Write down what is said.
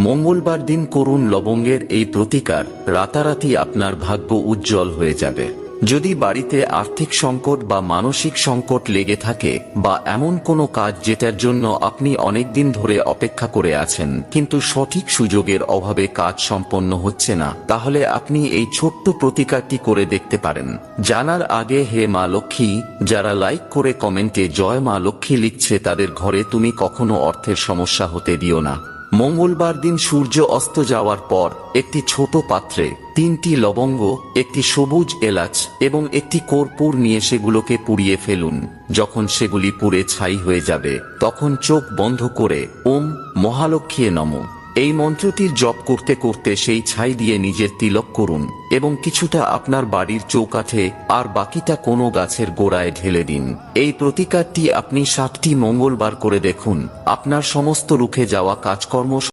মঙ্গলবার দিন করুন লবঙ্গের এই প্রতিকার, রাতারাতি আপনার ভাগ্য উজ্জ্বল হয়ে যাবে। যদি বাড়িতে আর্থিক সংকট বা মানসিক সংকট লেগে থাকে, বা এমন কোনো কাজ যেটার জন্য আপনি অনেকদিন ধরে অপেক্ষা করে আছেন কিন্তু সঠিক সুযোগের অভাবে কাজ সম্পন্ন হচ্ছে না, তাহলে আপনি এই ছোট্ট প্রতিকারটি করে দেখতে পারেন। জানার আগে হে মা লক্ষ্মী, যারা লাইক করে কমেন্টে জয় মা লক্ষ্মী লিখছে তাদের ঘরে তুমি কখনো অর্থের সমস্যা হতে দিও না। মঙ্গলবার দিন সূর্য অস্ত যাওয়ার পর একটি ছোট পাত্রে 3টি লবঙ্গ, একটি সবুজ এলাচ এবং একটি কর্পূর নিয়ে সেগুলোকে পুড়িয়ে ফেলুন। যখন সেগুলি পুড়ে ছাই হয়ে যাবে তখন চোখ বন্ধ করে ওম মহালক্ষ্মী নমঃ এই মন্ত্রটির জপ করতে করতে সেই ছাই দিয়ে নিজের তিলক করুন এবং কিছুটা আপনার বাড়ির চৌকাঠে আর বাকিটা কোনো গাছের গোড়ায় ঢেলে দিন। এই প্রতিকারটি আপনি 7টি মঙ্গলবার করে দেখুন, আপনার সমস্ত রুখে যাওয়া কাজকর্ম